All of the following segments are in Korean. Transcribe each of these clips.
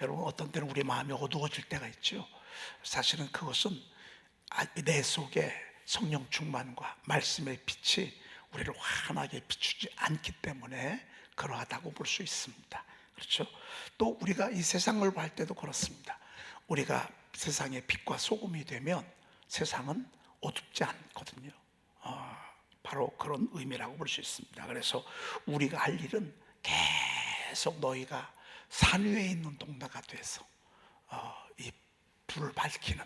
여러분, 어떤 때는 우리 마음이 어두워질 때가 있죠. 사실은 그것은 내 속에 성령 충만과 말씀의 빛이 우리를 환하게 비추지 않기 때문에 그러하다고 볼 수 있습니다. 그렇죠? 또 우리가 이 세상을 볼 때도 그렇습니다. 우리가 세상의 빛과 소금이 되면 세상은 어둡지 않거든요. 바로 그런 의미라고 볼 수 있습니다. 그래서 우리가 할 일은 계속 너희가 산 위에 있는 동네가 돼서 이 불을 밝히는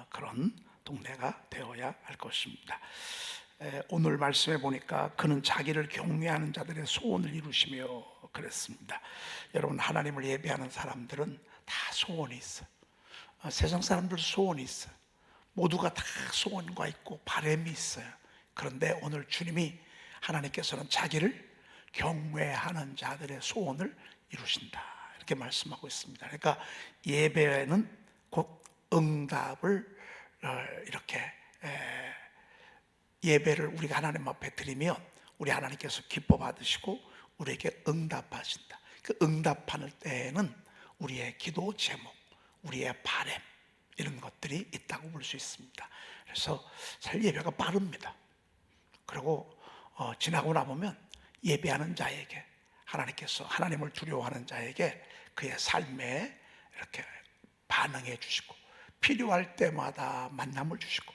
그런 동네가 되어야 할 것입니다. 오늘 말씀에 보니까 그는 자기를 경외하는 자들의 소원을 이루시며 그랬습니다. 여러분, 하나님을 예배하는 사람들은 다 소원이 있어요. 세상 사람들 소원이 있어요. 모두가 다 소원과 있고 바람이 있어요. 그런데 오늘 주님이, 하나님께서는 자기를 경외하는 자들의 소원을 이루신다, 이렇게 말씀하고 있습니다. 그러니까 예배는 곧 응답을 이렇게 예배를 우리가 하나님 앞에 드리면 우리 하나님께서 기뻐 받으시고 우리에게 응답하신다. 그 응답하는 때에는 우리의 기도 제목, 우리의 바람, 이런 것들이 있다고 볼 수 있습니다. 그래서 사실 예배가 빠릅니다. 그리고 지나고 나보면 예배하는 자에게 하나님께서, 하나님을 두려워하는 자에게 그의 삶에 이렇게 반응해 주시고 필요할 때마다 만남을 주시고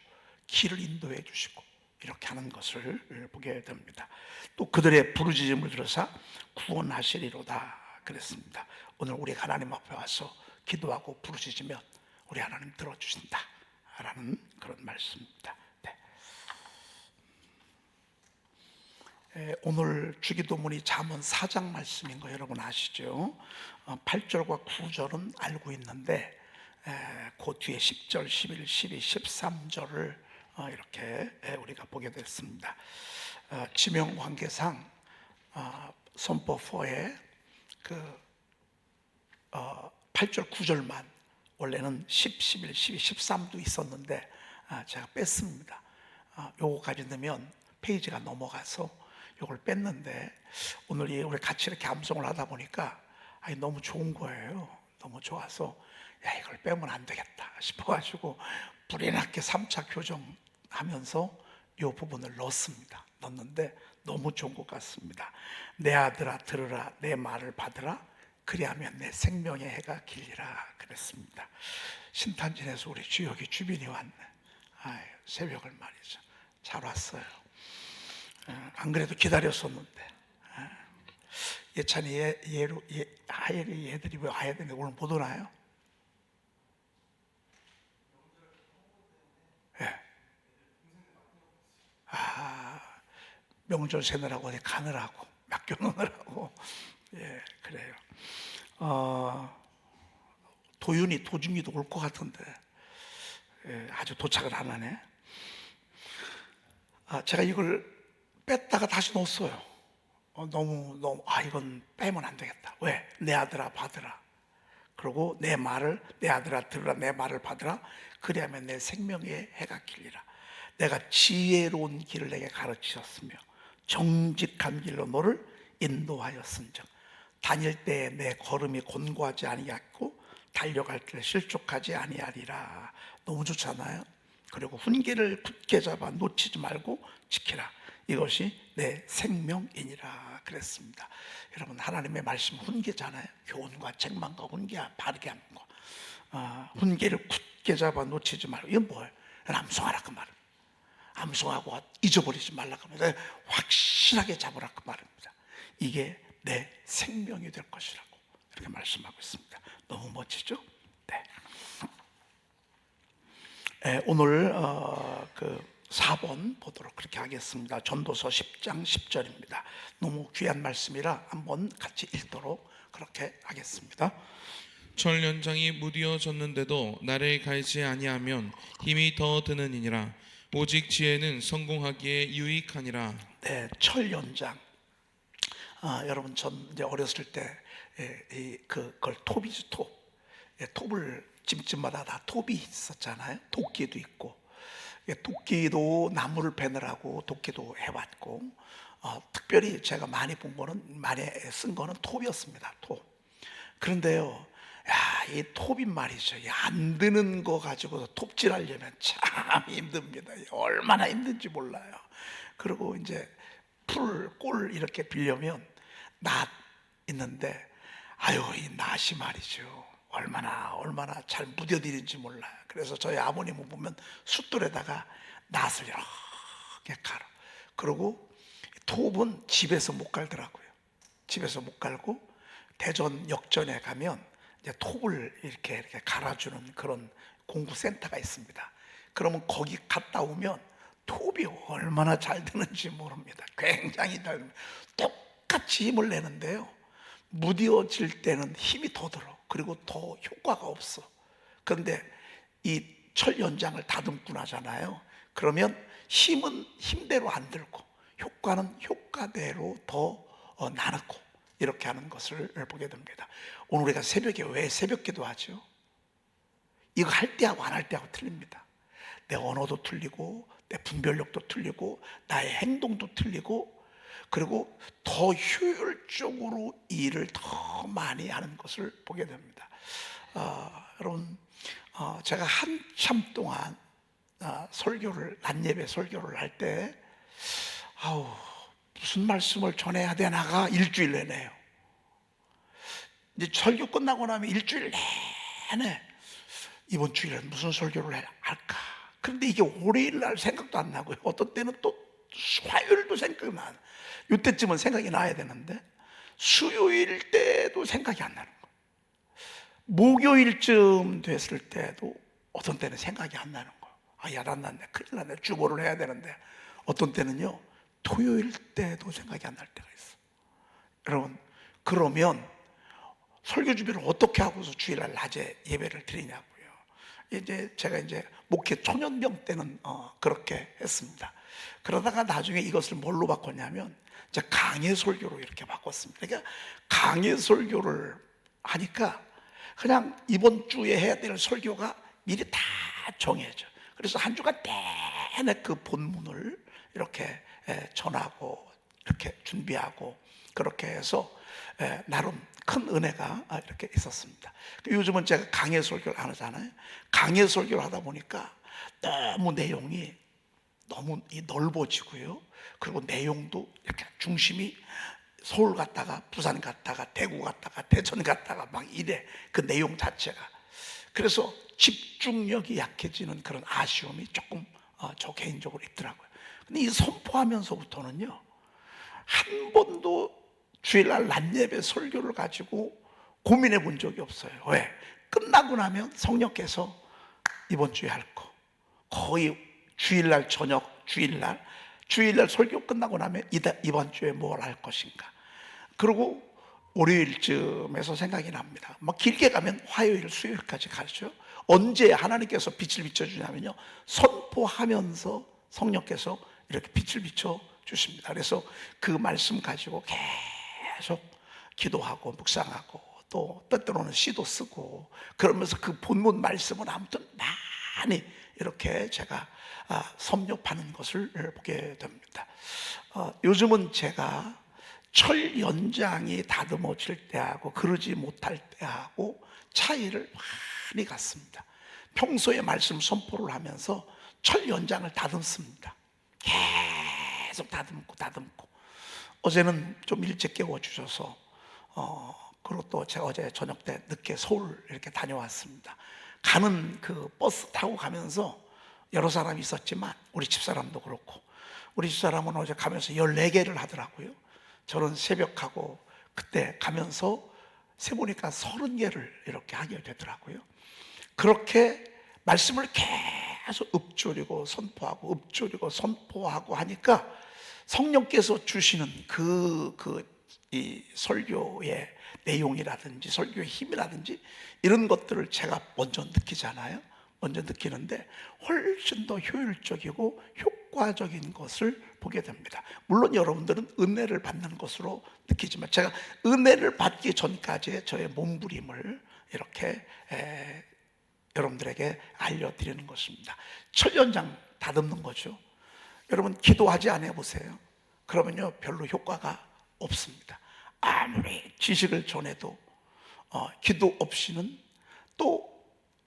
길을 인도해 주시고 이렇게 하는 것을 보게 됩니다. 또 그들의 부르짖음을 들으사 구원하시리로다 그랬습니다. 오늘 우리 하나님 앞에 와서 기도하고 부르짖으면 우리 하나님 들어주신다 라는 그런 말씀입니다. 오늘 주기도문이 잠언 4장 말씀인 거 여러분 아시죠? 8절과 9절은 알고 있는데 그 뒤에 10절, 11, 12, 13절을 이렇게 우리가 보게 됐습니다. 지명관계상 선포4에 그 8절, 9절만, 원래는 10, 11, 12, 13도 있었는데 제가 뺐습니다. 요거까지 넣으면 페이지가 넘어가서 요걸 뺐는데, 오늘 우리 같이 이렇게 암송을 하다 보니까 너무 좋은 거예요. 너무 좋아서 이걸 빼면 안 되겠다 싶어가지고 불이 나게 3차 교정하면서 요 부분을 넣었는데 너무 좋은 것 같습니다. 내 아들아 들으라, 내 말을 받으라, 그리하면 내 생명의 해가 길리라 그랬습니다. 신탄진에서 우리 주역이 주빈이 왔네. 새벽을 말이죠. 잘 왔어요. 안 그래도 기다렸었는데 예찬이 하엘이 애들이 왜 와야 되는데 오늘 못 오나요? 명절 세느라고 어디 가느라고 맡겨놓느라고. 그래요. 도중이도 올 것 같은데 아주 도착을 안 하네. 제가 이걸 뺐다가 다시 넣었어요. 너무 이건 빼면 안 되겠다. 왜? 내 아들아 받으라. 그리고 내 아들아 들으라, 내 말을 받으라. 그리하면 내 생명의 해가 길리라. 내가 지혜로운 길을 내게 가르치셨으며 정직한 길로 너를 인도하였은즉 다닐 때에 내 걸음이 곤고하지 아니하고 달려갈 때 실족하지 아니하리라. 너무 좋잖아요. 그리고 훈계를 굳게 잡아 놓치지 말고 지키라. 이것이 내 생명이니라 그랬습니다. 여러분, 하나님의 말씀 훈계잖아요. 교훈과 책망과 훈계, 바르게 하는 거. 훈계를 굳게 잡아 놓치지 말고. 이건 뭐예요? 암송하라 그 말입니다. 암송하고 잊어버리지 말라 그 말입니다. 확실하게 잡으라 그 말입니다. 이게 내 생명이 될 것이라고 이렇게 말씀하고 있습니다. 너무 멋지죠? 오늘 그 4번 보도록 그렇게 하겠습니다. 전도서 10장 10절입니다. 너무 귀한 말씀이라 한번 같이 읽도록 그렇게 하겠습니다. 철 연장이 무디어졌는데도 나를 갈지 아니하면 힘이 더 드느니라. 오직 지혜는 성공하기에 유익하니라. 철 연장. 여러분, 전 이제 어렸을 때 그걸 톱이죠, 톱. 톱을 집집마다 다 톱이 있었잖아요. 도끼도 있고. 도끼도 나무를 베느라고 도끼도 해왔고, 특별히 제가 많이 쓴 거는 톱이었습니다. 톱. 그런데요, 이 톱이 말이죠. 이 안 드는 거 가지고 톱질하려면 참 힘듭니다. 얼마나 힘든지 몰라요. 그리고 이제 꿀 이렇게 빌려면 낫 있는데, 아유, 이 낫이 말이죠. 얼마나 잘 무뎌지는지 몰라요. 그래서 저희 아버님을 보면 숫돌에다가 낫을 이렇게 갈아. 그리고 톱은 집에서 못 갈더라고요. 집에서 못 갈고 대전 역전에 가면 이제 톱을 이렇게 갈아주는 그런 공구센터가 있습니다. 그러면 거기 갔다 오면 톱이 얼마나 잘 드는지 모릅니다. 굉장히 잘 듭니다. 똑같이 힘을 내는데요, 무뎌질 때는 힘이 더 들어. 그리고 더 효과가 없어. 그런데 이 철 연장을 다듬고 나잖아요. 그러면 힘은 힘대로 안 들고 효과는 효과대로 더 나누고 이렇게 하는 것을 보게 됩니다. 오늘 우리가 새벽에 왜 새벽 기도하죠? 이거 할 때하고 안 할 때하고 틀립니다. 내 언어도 틀리고 내 분별력도 틀리고 나의 행동도 틀리고, 그리고 더 효율적으로 일을 더 많이 하는 것을 보게 됩니다. 여러분, 제가 한참 동안 낮예배 설교를 할 때 무슨 말씀을 전해야 되나가 일주일 내내요. 이제 설교 끝나고 나면 일주일 내내 이번 주일엔 무슨 설교를 할까. 그런데 이게 월요일 날 생각도 안 나고요. 어떤 때는 또 화요일도 생각이 나요. 이때쯤은 생각이 나야 되는데 수요일 때도 생각이 안 나는 거예요. 목요일쯤 됐을 때도 어떤 때는 생각이 안 나는 거예요. 야단 났네, 큰일 났네, 주보를 해야 되는데. 어떤 때는요, 토요일 때도 생각이 안 날 때가 있어. 여러분, 그러면 설교 준비를 어떻게 하고서 주일날 낮에 예배를 드리냐고요. 제가 목회 초년병 때는 그렇게 했습니다. 그러다가 나중에 이것을 뭘로 바꿨냐면 이제 강해 설교로 이렇게 바꿨습니다. 그러니까 강해 설교를 하니까 그냥 이번 주에 해야 될 설교가 미리 다 정해져. 그래서 한 주간 내내 그 본문을 이렇게 전하고 이렇게 준비하고 그렇게 해서 나름 큰 은혜가 이렇게 있었습니다. 요즘은 제가 강해 설교를 안 하잖아요. 강해 설교를 하다 보니까 너무 내용이 너무 넓어지고요. 그리고 내용도 이렇게 중심이 서울 갔다가 부산 갔다가 대구 갔다가 대전 갔다가 막 이래, 그 내용 자체가. 그래서 집중력이 약해지는 그런 아쉬움이 조금 저 개인적으로 있더라고요. 근데 이 선포하면서부터는요, 한 번도 주일날 낮예배 설교를 가지고 고민해 본 적이 없어요. 왜? 끝나고 나면 성령께서 이번 주에 할 거, 거의 주일날 저녁, 주일날 설교 끝나고 나면 이번 주에 뭘 할 것인가. 그리고 월요일쯤에서 생각이 납니다. 뭐 길게 가면 화요일, 수요일까지 가죠. 언제 하나님께서 빛을 비춰주냐면요, 선포하면서 성령께서 이렇게 빛을 비춰 주십니다. 그래서 그 말씀 가지고 계속 기도하고 묵상하고 또 때때로는 시도 쓰고 그러면서 그 본문 말씀은 아무튼 많이 이렇게 제가 섭렵하는 것을 보게 됩니다. 요즘은 제가 철 연장이 다듬어질 때하고 그러지 못할 때하고 차이를 많이 갖습니다. 평소에 말씀 선포를 하면서 철 연장을 다듬습니다. 계속 다듬고 어제는 좀 일찍 깨워주셔서 그리고 또 제가 어제 저녁 때 늦게 서울 이렇게 다녀왔습니다. 가는 그 버스 타고 가면서 여러 사람이 있었지만 우리 집사람도 그렇고, 우리 집사람은 어제 가면서 14개를 하더라고요. 저는 새벽하고 그때 가면서 세보니까 30개를 이렇게 하게 되더라고요. 그렇게 말씀을 계속 읊조리고 선포하고 하니까 성령께서 주시는 이 설교의 내용이라든지 설교의 힘이라든지 이런 것들을 제가 먼저 느끼잖아요. 먼저 느끼는데 훨씬 더 효율적이고 효과적인 것을 보게 됩니다. 물론 여러분들은 은혜를 받는 것으로 느끼지만 제가 은혜를 받기 전까지의 저의 몸부림을 이렇게 여러분들에게 알려드리는 것입니다. 철 연장 다듬는 거죠. 여러분 기도하지 않아 보세요. 그러면요 별로 효과가 없습니다. 아무리 지식을 전해도 기도 없이는 또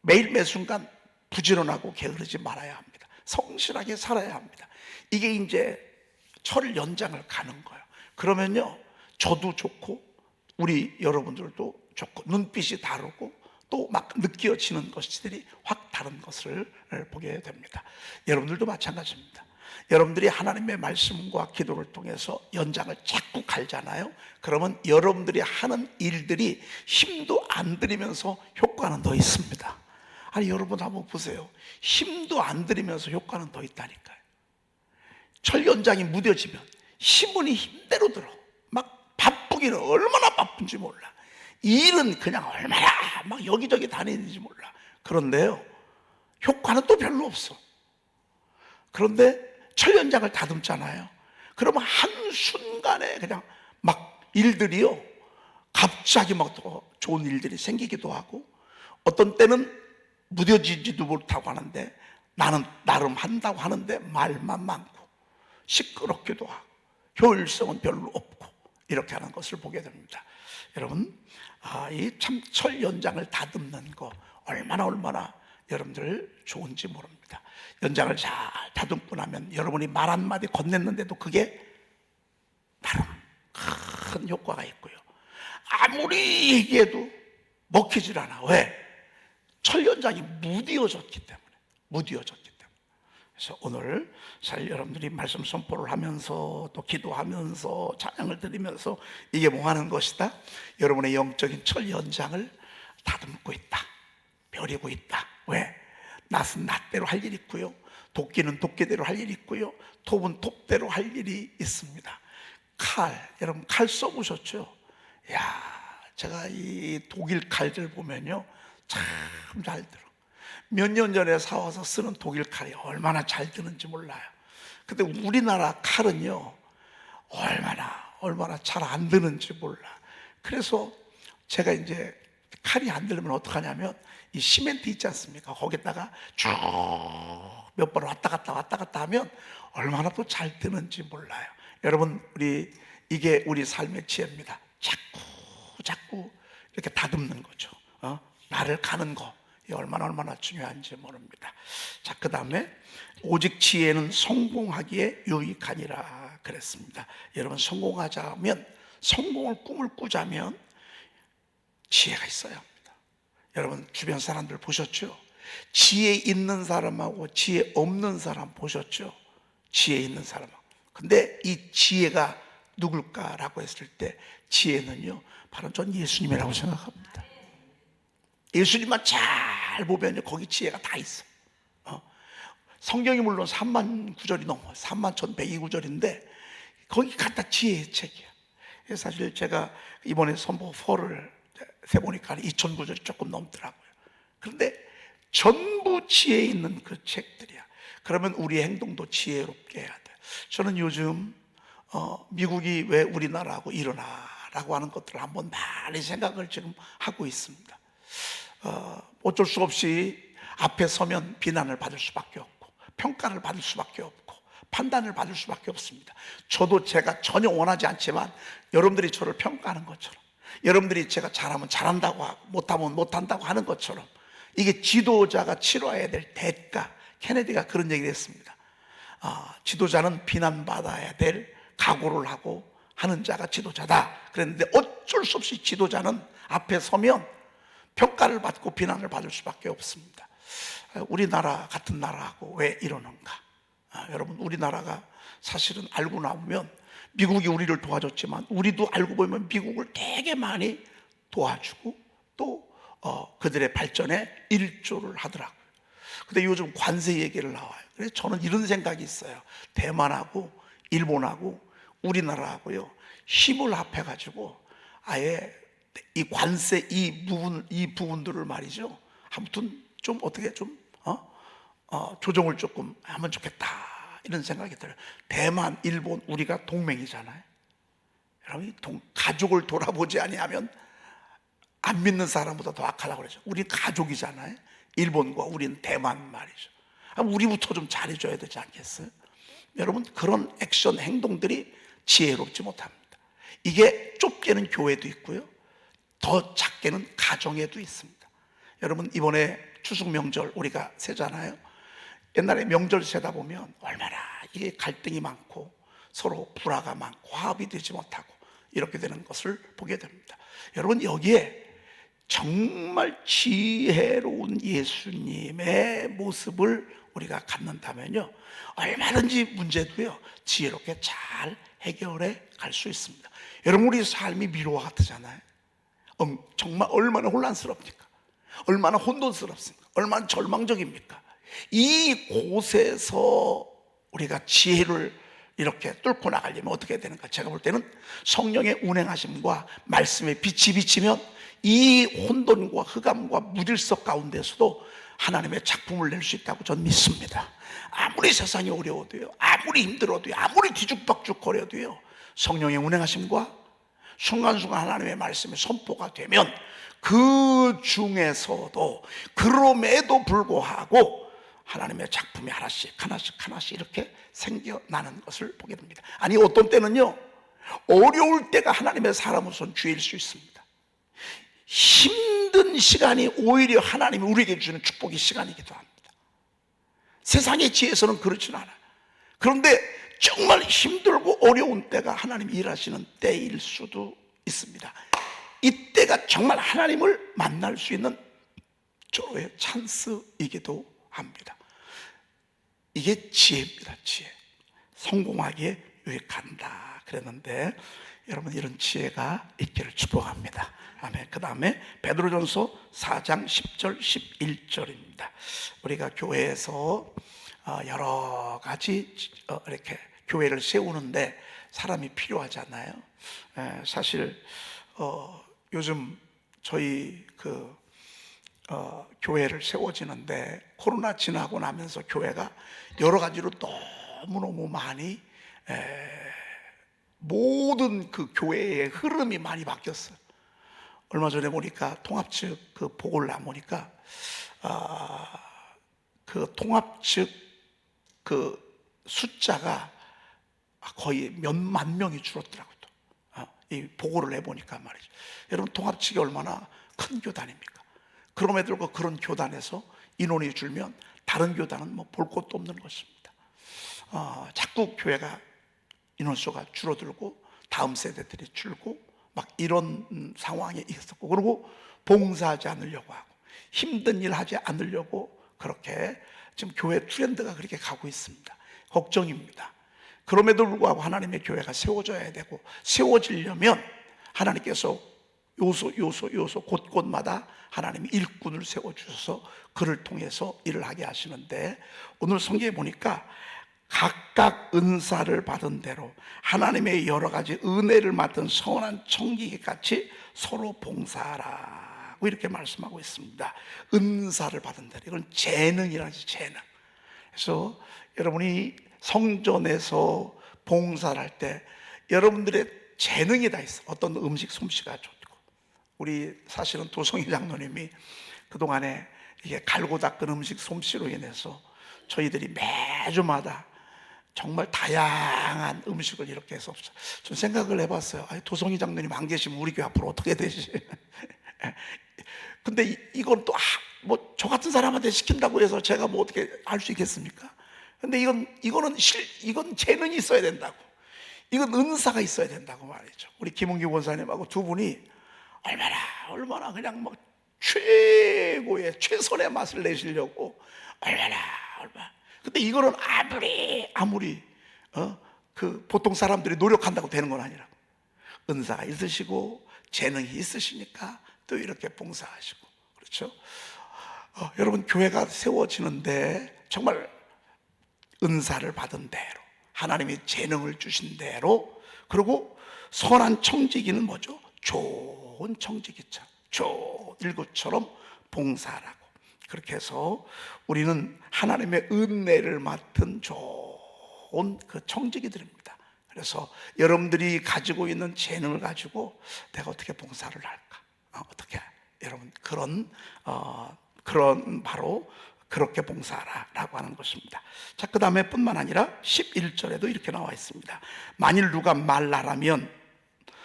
매일 매순간 부지런하고 게으르지 말아야 합니다. 성실하게 살아야 합니다. 이게 이제 철 연장을 가는 거예요. 그러면요, 저도 좋고 우리 여러분들도 좋고 눈빛이 다르고 또 막 느껴지는 것들이 확 다른 것을 보게 됩니다. 여러분들도 마찬가지입니다. 여러분들이 하나님의 말씀과 기도를 통해서 연장을 자꾸 갈잖아요. 그러면 여러분들이 하는 일들이 힘도 안 들이면서 효과는 더 있습니다. 아니, 여러분 한번 보세요. 힘도 안 들이면서 효과는 더 있다니까요. 철 연장이 무뎌지면 힘은 힘대로 들어. 막 바쁘기는 얼마나 바쁜지 몰라. 일은 그냥 얼마나 막 여기저기 다니는지 몰라. 그런데요, 효과는 또 별로 없어. 그런데 철 연장을 다듬잖아요. 그러면 한순간에 그냥 막 일들이요, 갑자기 막 더 좋은 일들이 생기기도 하고, 어떤 때는 무뎌지지도 못하고 하는데 나는 나름 한다고 하는데 말만 많고 시끄럽기도 하고 효율성은 별로 없고, 이렇게 하는 것을 보게 됩니다. 여러분, 이 참 철 연장을 다듬는 거 얼마나 여러분들 좋은지 모릅니다. 연장을 잘 다듬고 나면 여러분이 말 한마디 건넸는데도 그게 나름 큰 효과가 있고요. 아무리 얘기해도 먹히질 않아. 왜? 철 연장이 무뎌졌기 때문에. 그래서 오늘 잘 여러분들이 말씀 선포를 하면서 또 기도하면서 찬양을 드리면서 이게 뭐 하는 것이다? 여러분의 영적인 철 연장을 다듬고 있다, 벼리고 있다. 왜? 낫은 낫대로 할 일이 있고요, 도끼는 도끼대로 할 일이 있고요, 톱은 톱대로 할 일이 있습니다. 칼, 여러분 칼 써보셨죠? 야, 제가 이 독일 칼들 보면요, 참 잘 들어. 몇 년 전에 사와서 쓰는 독일 칼이 얼마나 잘 드는지 몰라요. 근데 우리나라 칼은요, 얼마나 잘 안 드는지 몰라. 그래서 제가 이제 칼이 안 들면 어떡하냐면, 이 시멘트 있지 않습니까? 거기다가 쭉 몇 번 왔다 갔다 하면 얼마나 또 잘 드는지 몰라요. 여러분, 이게 우리 삶의 지혜입니다. 자꾸 이렇게 다듬는 거죠. 나를 가는 거, 이게 얼마나 중요한지 모릅니다. 자, 그 다음에 오직 지혜는 성공하기에 유익하니라 그랬습니다. 여러분, 성공하자면, 성공을 꿈을 꾸자면 지혜가 있어야 합니다. 여러분, 주변 사람들 보셨죠? 지혜 있는 사람하고 지혜 없는 사람 보셨죠? 지혜 있는 사람하고. 근데 이 지혜가 누굴까라고 했을 때, 지혜는요, 바로 전 예수님이라고 생각합니다. 예수님만 잘 보면 거기 지혜가 다 있어. 성경이 물론 3만 구절이 넘어, 3만 1102구절인데 거기 갖다 지혜의 책이야. 사실 제가 이번에 선포 4를 세보니까 2000구절이 조금 넘더라고요. 그런데 전부 지혜 있는 그 책들이야. 그러면 우리의 행동도 지혜롭게 해야 돼. 저는 요즘 미국이 왜 우리나라하고 일어나라고 하는 것들을 한번 많이 생각을 지금 하고 있습니다. 어쩔 수 없이 앞에 서면 비난을 받을 수밖에 없고, 평가를 받을 수밖에 없고, 판단을 받을 수밖에 없습니다. 저도 제가 전혀 원하지 않지만 여러분들이 저를 평가하는 것처럼, 여러분들이 제가 잘하면 잘한다고 하고 못하면 못한다고 하는 것처럼, 이게 지도자가 치러야 될 대가. 케네디가 그런 얘기를 했습니다. 지도자는 비난받아야 될 각오를 하고 하는 자가 지도자다 그랬는데, 어쩔 수 없이 지도자는 앞에 서면 평가를 받고 비난을 받을 수밖에 없습니다. 우리나라 같은 나라하고 왜 이러는가? 여러분, 우리나라가 사실은 알고 나오면 미국이 우리를 도와줬지만 우리도 알고 보면 미국을 되게 많이 도와주고 또 그들의 발전에 일조를 하더라고요. 근데 요즘 관세 얘기를 나와요. 그래서 저는 이런 생각이 있어요. 대만하고 일본하고 우리나라하고요, 힘을 합해가지고 아예 이 관세 이 부분들을 말이죠, 아무튼 좀 어떻게 좀 조정을 조금 하면 좋겠다, 이런 생각이 들어요. 대만, 일본, 우리가 동맹이잖아요. 여러분, 가족을 돌아보지 아니하면 안 믿는 사람보다 더 악하다고 그러죠. 우리 가족이잖아요. 일본과 우리는 대만 말이죠. 우리부터 좀 잘해줘야 되지 않겠어요? 여러분, 그런 액션 행동들이 지혜롭지 못합니다. 이게 좁게는 교회도 있고요, 더 작게는 가정에도 있습니다. 여러분 이번에 추석 명절 우리가 세잖아요. 옛날에 명절 세다 보면 얼마나 이게 갈등이 많고 서로 불화가 많고 화합이 되지 못하고 이렇게 되는 것을 보게 됩니다. 여러분 여기에 정말 지혜로운 예수님의 모습을 우리가 갖는다면요, 얼마든지 문제도요 지혜롭게 잘 해결해 갈 수 있습니다. 여러분 우리 삶이 미로와 같으잖아요. 정말 얼마나 혼란스럽습니까? 얼마나 혼돈스럽습니까? 얼마나 절망적입니까? 이 곳에서 우리가 지혜를 이렇게 뚫고 나가려면 어떻게 해야 되는가? 제가 볼 때는 성령의 운행하심과 말씀의 빛이 비치면 이 혼돈과 흑암과 무질서 가운데서도 하나님의 작품을 낼 수 있다고 저는 믿습니다. 아무리 세상이 어려워도요, 아무리 힘들어도요, 아무리 뒤죽박죽거려도요, 성령의 운행하심과 순간순간 하나님의 말씀이 선포가 되면 그 중에서도 그럼에도 불구하고 하나님의 작품이 하나씩 이렇게 생겨나는 것을 보게 됩니다. 아니 어떤 때는요, 어려울 때가 하나님의 사람으로서는 기회일 수 있습니다. 힘든 시간이 오히려 하나님이 우리에게 주는 축복의 시간이기도 합니다. 세상의 지혜에서는 그렇지는 않아요. 그런데 정말 힘들고 어려운 때가 하나님이 일하시는 때일 수도 있습니다. 이때가 정말 하나님을 만날 수 있는 절호의 찬스이기도 합니다. 이게 지혜입니다. 지혜. 성공하기에 유익한다 그랬는데, 여러분 이런 지혜가 있기를 축복합니다. 아멘. 그 다음에 베드로전서 4장 10절 11절입니다. 우리가 교회에서 여러 가지 이렇게 교회를 세우는데 사람이 필요하잖아요. 사실 요즘 저희 교회를 세워지는데 코로나 지나고 나면서 교회가 여러 가지로 너무너무 많이 모든 그 교회의 흐름이 많이 바뀌었어요. 얼마 전에 보니까 통합 측 그 보고를 안 보니까 그 통합 측 그 숫자가 거의 몇만 명이 줄었더라고요. 이 보고를 해보니까 말이죠. 여러분 통합 측이 얼마나 큰 교단입니까? 그럼에도 불구하고 그런 교단에서 인원이 줄면 다른 교단은 뭐 볼 것도 없는 것입니다. 자꾸 교회가 인원수가 줄어들고 다음 세대들이 줄고 막 이런 상황이 있었고, 그리고 봉사하지 않으려고 하고 힘든 일 하지 않으려고 그렇게 지금 교회 트렌드가 그렇게 가고 있습니다. 걱정입니다. 그럼에도 불구하고 하나님의 교회가 세워져야 되고, 세워지려면 하나님께서 요소 곳곳마다 하나님이 일꾼을 세워주셔서 그를 통해서 일을 하게 하시는데, 오늘 성경에 보니까 각각 은사를 받은 대로 하나님의 여러 가지 은혜를 맡은 선한 청지기같이 서로 봉사하라고 이렇게 말씀하고 있습니다. 은사를 받은 대로, 이건 재능이라지, 재능. 그래서 여러분이 성전에서 봉사를 할 때 여러분들의 재능이 다 있어. 어떤 음식 솜씨가 좋고, 우리 사실은 도성희 장로님이 그동안에 이게 갈고 닦은 음식 솜씨로 인해서 저희들이 매주마다 정말 다양한 음식을 이렇게 해서 좀 생각을 해봤어요. 도성희 장로님 안 계시면 우리 교회 앞으로 어떻게 되지? 근데 이건 또 뭐 저 같은 사람한테 시킨다고 해서 제가 뭐 어떻게 할 수 있겠습니까? 근데 이건 재능이 있어야 된다고, 이건 은사가 있어야 된다고 말이죠. 우리 김은규 원사님하고 두 분이 얼마나 그냥 막 최고의 최선의 맛을 내시려고 얼마나. 근데 이거는 아무리 그 보통 사람들이 노력한다고 되는 건 아니라고. 은사가 있으시고 재능이 있으시니까 또 이렇게 봉사하시고, 그렇죠? 여러분 교회가 세워지는데 정말 은사를 받은 대로, 하나님이 재능을 주신 대로, 그리고 선한 청지기는 뭐죠? 좋은 청지기처럼, 좋은 일구처럼 봉사하라고. 그렇게 해서 우리는 하나님의 은혜를 맡은 좋은 그 청지기들입니다. 그래서 여러분들이 가지고 있는 재능을 가지고 내가 어떻게 봉사를 할까? 어떻게? 여러분 그런 바로 그렇게 봉사하라라고 하는 것입니다. 자, 그 다음에 뿐만 아니라 11절에도 이렇게 나와 있습니다. 만일 누가 말하라면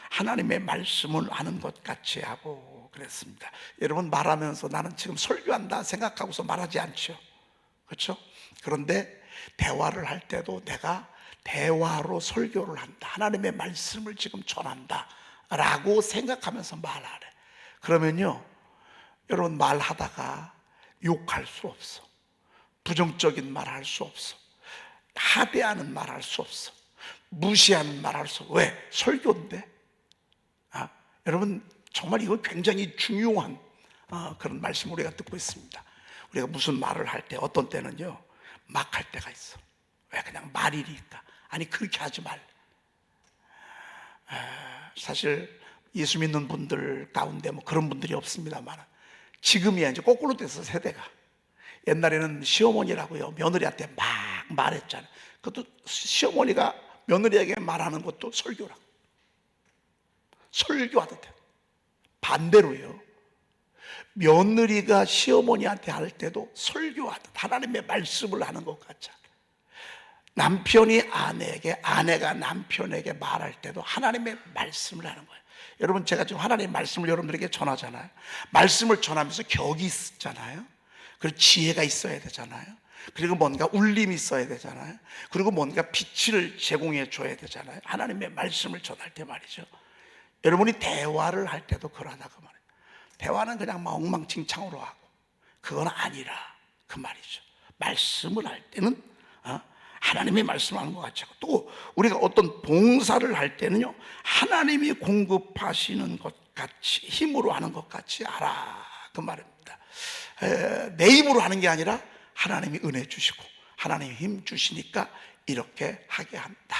하나님의 말씀을 아는 것 같이 하고, 그랬습니다. 여러분, 말하면서 나는 지금 설교한다 생각하고서 말하지 않죠. 그렇죠? 그런데 대화를 할 때도 내가 대화로 설교를 한다, 하나님의 말씀을 지금 전한다 라고 생각하면서 말하래. 그러면요, 여러분, 말하다가 욕할 수 없어, 부정적인 말 할 수 없어, 하대하는 말 할 수 없어, 무시하는 말 할 수 없어. 왜? 설교인데. 여러분, 정말 이거 굉장히 중요한 그런 말씀 우리가 듣고 있습니다. 우리가 무슨 말을 할 때, 어떤 때는요 막 할 때가 있어. 왜? 그냥 말이니까. 아니, 그렇게 하지 말. 사실 예수 믿는 분들 가운데 뭐 그런 분들이 없습니다만, 지금이야 이제 거꾸로 돼서 세대가. 옛날에는 시어머니라고요 며느리한테 막 말했잖아요. 그것도 시어머니가 며느리에게 말하는 것도 설교라고. 설교하듯 해. 반대로요, 며느리가 시어머니한테 할 때도 설교하듯 하나님의 말씀을 하는 것 같죠. 남편이 아내에게, 아내가 남편에게 말할 때도 하나님의 말씀을 하는 거예요. 여러분, 제가 지금 하나님의 말씀을 여러분들에게 전하잖아요. 말씀을 전하면서 격이 있잖아요. 그리고 지혜가 있어야 되잖아요. 그리고 뭔가 울림이 있어야 되잖아요. 그리고 뭔가 빛을 제공해 줘야 되잖아요. 하나님의 말씀을 전할 때 말이죠. 여러분이 대화를 할 때도 그러나 그 말이에요. 대화는 그냥 막 엉망진창으로 하고, 그건 아니라 그 말이죠. 말씀을 할 때는 하나님의 말씀을 하는 것 같이 하고, 또 우리가 어떤 봉사를 할 때는요, 하나님이 공급하시는 것 같이, 힘으로 하는 것 같이 하라 그 말입니다. 내 힘으로 하는 게 아니라 하나님이 은혜 주시고 하나님이 힘 주시니까 이렇게 하게 한다.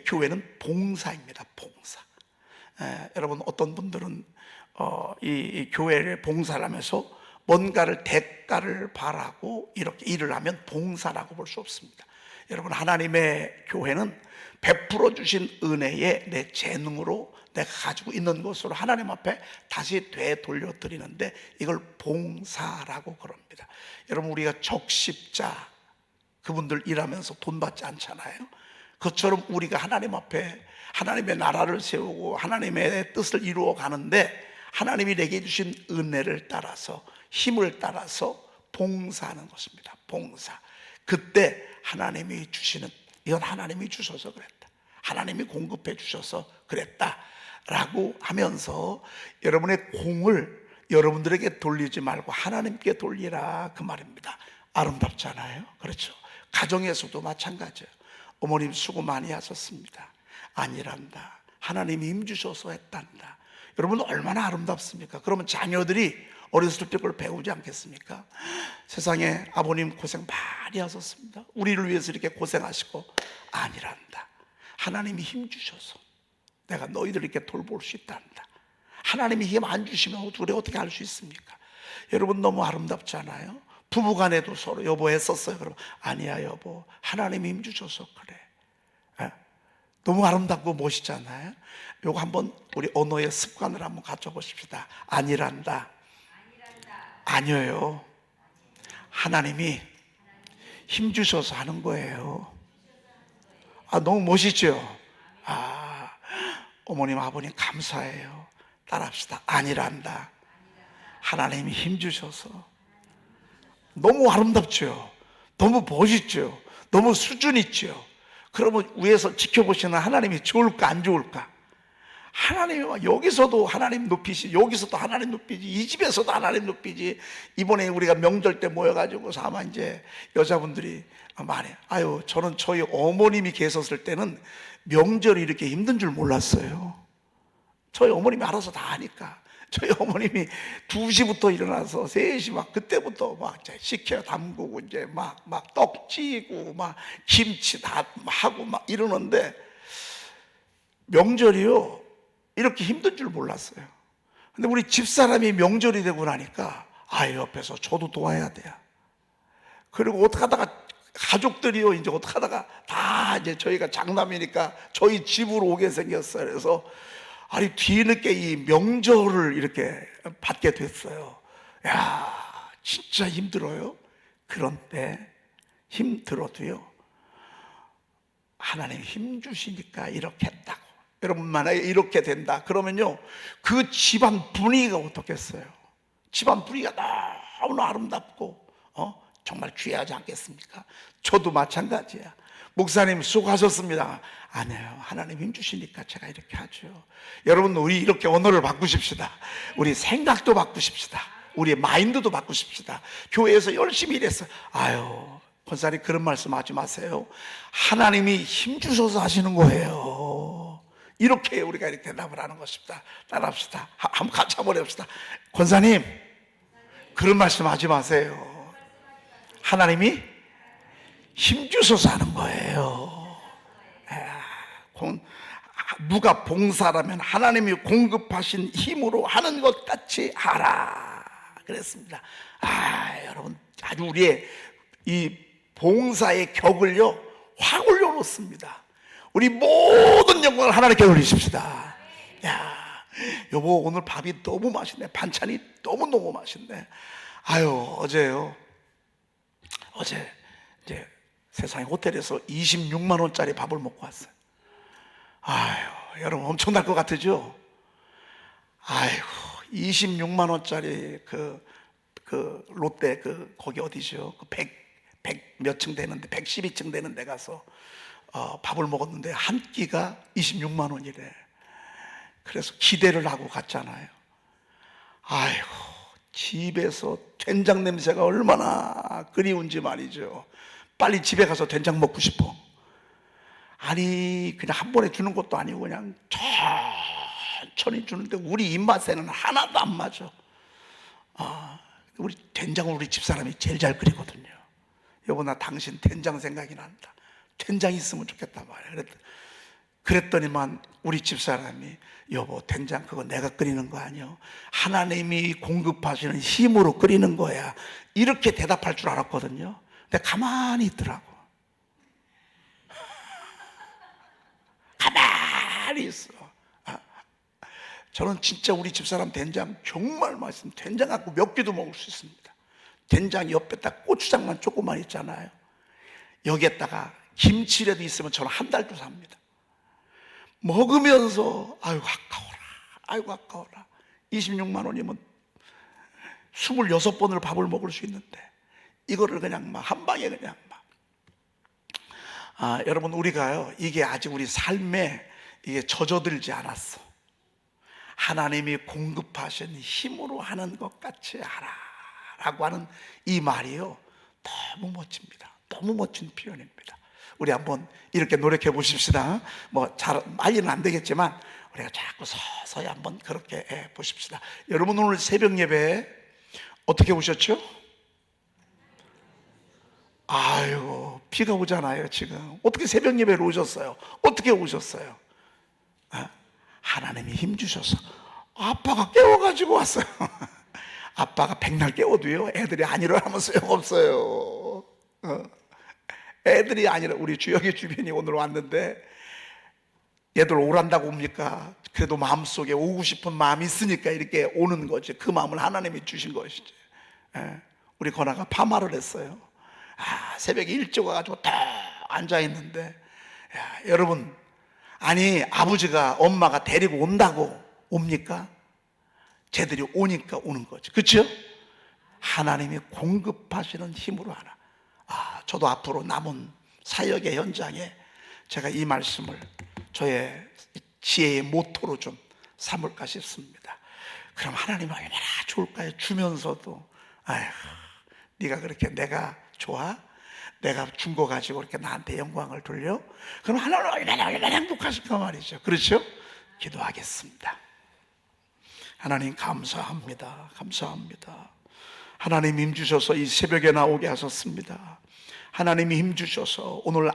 교회는 봉사입니다. 봉사. 여러분, 어떤 분들은 이 교회를 봉사를 하면서 뭔가를 대가를 바라고 이렇게 일을 하면 봉사라고 볼 수 없습니다. 여러분, 하나님의 교회는 베풀어 주신 은혜에 내 재능으로 내가 가지고 있는 것으로 하나님 앞에 다시 되돌려 드리는데, 이걸 봉사라고 그럽니다. 여러분, 우리가 적십자, 그분들 일하면서 돈 받지 않잖아요. 그처럼 우리가 하나님 앞에 하나님의 나라를 세우고 하나님의 뜻을 이루어 가는데, 하나님이 내게 주신 은혜를 따라서, 힘을 따라서 봉사하는 것입니다. 봉사. 그때 하나님이 주시는, 이건 하나님이 주셔서 그랬다, 하나님이 공급해 주셔서 그랬다 라고 하면서 여러분의 공을 여러분들에게 돌리지 말고 하나님께 돌리라 그 말입니다. 아름답잖아요. 그렇죠? 가정에서도 마찬가지예요. 어머님 수고 많이 하셨습니다. 아니란다, 하나님이 힘 주셔서 했단다. 여러분, 얼마나 아름답습니까? 그러면 자녀들이 어렸을 때 그걸 배우지 않겠습니까? 세상에 아버님 고생 많이 하셨습니다. 우리를 위해서 이렇게 고생하시고, 아니란다, 하나님이 힘 주셔서 내가 너희들 이렇게 돌볼 수 있단다. 하나님이 힘 안 주시면 우리 어떻게 할 수 있습니까? 여러분, 너무 아름답잖아요. 부부간에도 서로 여보 했었어요. 그럼 아니야 여보, 하나님이 힘 주셔서 그래. 너무 아름답고 멋있잖아요. 요거 한번 우리 언어의 습관을 한번 가져보십시다. 아니란다, 아니에요, 하나님이 힘 주셔서 하는 거예요. 너무 멋있죠? 어머님 아버님 감사해요. 따라합시다. 아니란다, 하나님이 힘 주셔서. 너무 아름답죠? 너무 멋있죠? 너무 수준 있죠? 그러면 위에서 지켜보시는 하나님이 좋을까 안 좋을까? 하나님이 여기서도 하나님 높이시, 여기서도 하나님 높이지, 이 집에서도 하나님 높이지. 이번에 우리가 명절 때 모여가지고 아마 이제 여자분들이 말해, 아유, 저는 저희 어머님이 계셨을 때는 명절이 이렇게 힘든 줄 몰랐어요. 저희 어머님이 알아서 다 하니까. 저희 어머님이 2시부터 일어나서 3시 막 그때부터 막 식혜 담그고 이제 막 떡 찌고 막 김치 다 하고 막 이러는데, 명절이요 이렇게 힘든 줄 몰랐어요. 근데 우리 집사람이 명절이 되고 나니까 옆에서 저도 도와야 돼요. 그리고 어떻게 하다가 가족들이요 이제 어떻게 하다가 다 이제 저희가 장남이니까 저희 집으로 오게 생겼어요. 그래서 뒤늦게 이 명절을 이렇게 받게 됐어요. 야, 진짜 힘들어요. 그런데 힘들어도요, 하나님 힘 주시니까 이렇게 했다고. 여러분 만약에 이렇게 된다 그러면요, 그 집안 분위기가 어떻겠어요? 집안 분위기가 너무 아름답고 정말 귀하지 않겠습니까? 저도 마찬가지야. 목사님 수고하셨습니다. 아니에요. 하나님 힘주시니까 제가 이렇게 하죠. 여러분, 우리 이렇게 언어를 바꾸십시다. 우리 생각도 바꾸십시다. 우리 마인드도 바꾸십시다. 교회에서 열심히 일했어. 아유, 권사님 그런 말씀 하지 마세요. 하나님이 힘주셔서 하시는 거예요. 이렇게 우리가 이렇게 대답을 하는 것입니다. 따라합시다. 한번 같이 한번 해봅시다. 권사님, 그런 말씀 하지 마세요. 하나님이 힘주셔서 하는 거예요. 누가 봉사라면 하나님이 공급하신 힘으로 하는 것 같이 하라 그랬습니다. 여러분, 아주 우리의 이 봉사의 격을요 확 올려놓습니다. 우리 모든 영광을 하나님께 올리십시다. 여보, 오늘 밥이 너무 맛있네. 반찬이 너무너무 맛있네. 어제 이제 세상에 호텔에서 26만 원짜리 밥을 먹고 왔어요. 여러분 엄청날 것 같으죠? 26만 원짜리 그 롯데 거기 어디죠? 100 몇 층 되는데 112층 되는 데 가서 밥을 먹었는데 한 끼가 26만 원이래. 그래서 기대를 하고 갔잖아요. 집에서 된장 냄새가 얼마나 그리운지 말이죠. 빨리 집에 가서 된장 먹고 싶어. 그냥 한 번에 주는 것도 아니고 그냥 천천히 주는데 우리 입맛에는 하나도 안 맞아. 우리 된장을 우리 집사람이 제일 잘 끓이거든요. 여보, 나 당신 된장 생각이 난다. 된장 있으면 좋겠단 말이야. 그랬더니만 우리 집사람이, 여보, 된장 그거 내가 끓이는 거 아니야. 하나님이 공급하시는 힘으로 끓이는 거야. 이렇게 대답할 줄 알았거든요. 근데 가만히 있더라고. 가만히 있어. 저는 진짜 우리 집사람 된장 정말 맛있습니다. 된장 갖고 몇 개도 먹을 수 있습니다. 된장 옆에다 고추장만 조금만 있잖아요. 여기에다가 김치라도 있으면 저는 한 달도 삽니다. 먹으면서 아이고 아까워라. 26만 원이면 26번을 밥을 먹을 수 있는데 이거를 그냥 막 한 방에 그냥 막. 여러분, 우리가요, 이게 아직 우리 삶에 이게 젖어들지 않았어. 하나님이 공급하신 힘으로 하는 것 같이 하라 라고 하는 이 말이요, 너무 멋집니다. 너무 멋진 표현입니다. 우리 한번 이렇게 노력해 보십시다. 잘 말리는 안 되겠지만 우리가 자꾸 서서히 한번 그렇게 해 보십시다. 여러분, 오늘 새벽 예배 어떻게 오셨죠? 비가 오잖아요. 지금 어떻게 새벽 예배로 오셨어요? 어떻게 오셨어요? 하나님이 힘 주셔서 아빠가 깨워가지고 왔어요. 아빠가 백날 깨워도요, 애들이 안 일어나면 소용없어요. 애들이 아니라 우리 주혁이 주변이 오늘 왔는데 얘들 오란다고 옵니까? 그래도 마음속에 오고 싶은 마음이 있으니까 이렇게 오는 거지. 그 마음을 하나님이 주신 것이지. 우리 건아가 파마를 했어요. 새벽에 일찍 와가지고 딱 앉아있는데, 여러분, 아버지가 엄마가 데리고 온다고 옵니까? 쟤들이 오니까 오는 거지. 그렇죠? 하나님이 공급하시는 힘으로 하나. 저도 앞으로 남은 사역의 현장에 제가 이 말씀을 저의 지혜의 모토로 좀 삼을까 싶습니다. 그럼 하나님은 얼마나 좋을까요? 주면서도 네가 그렇게 내가 좋아? 내가 준 거 가지고 이렇게 나한테 영광을 돌려? 그럼 하나님은 얼마나 행복하실까 말이죠. 그렇죠? 기도하겠습니다. 하나님 감사합니다. 감사합니다. 하나님 힘 주셔서 이 새벽에 나오게 하셨습니다. 하나님이 힘 주셔서 오늘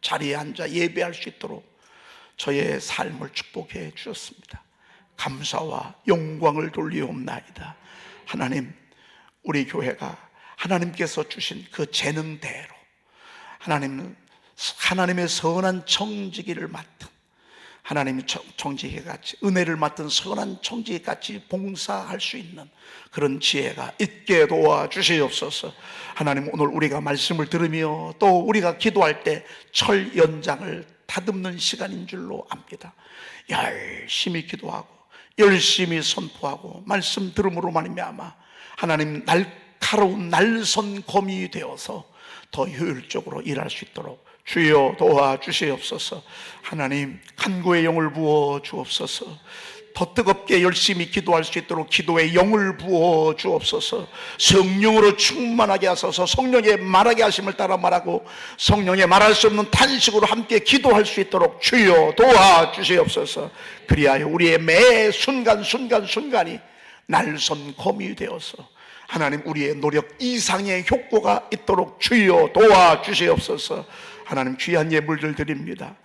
자리에 앉아 예배할 수 있도록 저의 삶을 축복해 주셨습니다. 감사와 영광을 돌리옵나이다. 하나님, 우리 교회가 하나님께서 주신 그 재능대로 하나님의 선한 청지기를 맡은, 하나님의 청지기같이 은혜를 맡은 선한 청지기같이 봉사할 수 있는 그런 지혜가 있게 도와주시옵소서. 하나님, 오늘 우리가 말씀을 들으며 또 우리가 기도할 때 철 연장을 다듬는 시간인 줄로 압니다. 열심히 기도하고 열심히 선포하고 말씀 들음으로 말미암아 하나님 날카로운 날선 검이 되어서 더 효율적으로 일할 수 있도록 주여 도와주시옵소서. 하나님 간구의 영을 부어 주옵소서. 더 뜨겁게 열심히 기도할 수 있도록 기도의 영을 부어 주옵소서. 성령으로 충만하게 하소서. 성령의 말하게 하심을 따라 말하고 성령의 말할 수 없는 탄식으로 함께 기도할 수 있도록 주여 도와주시옵소서. 그리하여 우리의 매 순간순간이 날선 검이 되어서 하나님 우리의 노력 이상의 효과가 있도록 주여 도와주시옵소서. 하나님 귀한 예물들 드립니다.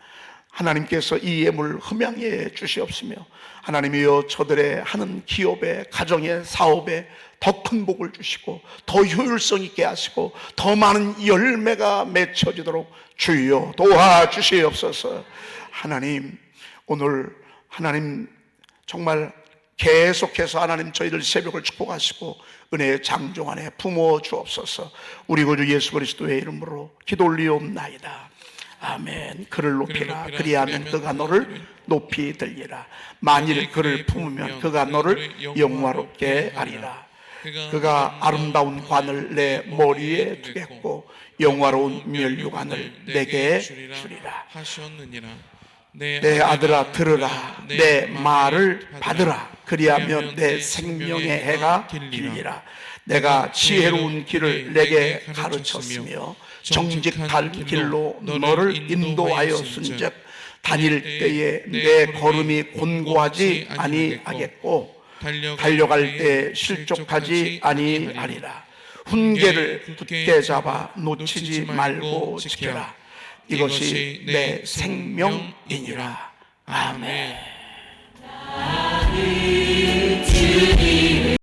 하나님께서 이 예물 흠양해 주시옵시며 하나님이여 저들의 하는 기업에 가정에 사업에 더 큰 복을 주시고 더 효율성 있게 하시고 더 많은 열매가 맺혀지도록 주여 도와주시옵소서. 하나님 오늘 하나님 정말 계속해서 하나님 저희들 새벽을 축복하시고 은혜의 장종 안에 품어 주옵소서. 우리 구주 예수 그리스도의 이름으로 기도 올리옵나이다. 아멘. 그를 높이라. 그리하면 그가 너를 높이 들리라. 만일 그를 품으면 그가 너를 영화롭게 하리라. 그가 아름다운 관을 내 머리에 두겠고 영화로운 면류관을 내게 주리라. 하셨느니라. 내 아들아 들으라. 내 말을 받으라. 그리하면 내 생명의 해가 길리라. 내가 지혜로운 길을 내게 가르쳤으며 정직한 길로 너를 인도하였은즉 다닐 때에 내 걸음이 곤고하지 아니하겠고 달려갈 때 실족하지 아니하리라. 훈계를 굳게 잡아 놓치지 말고 지켜라. 이것이 내 생명이니라. 아멘.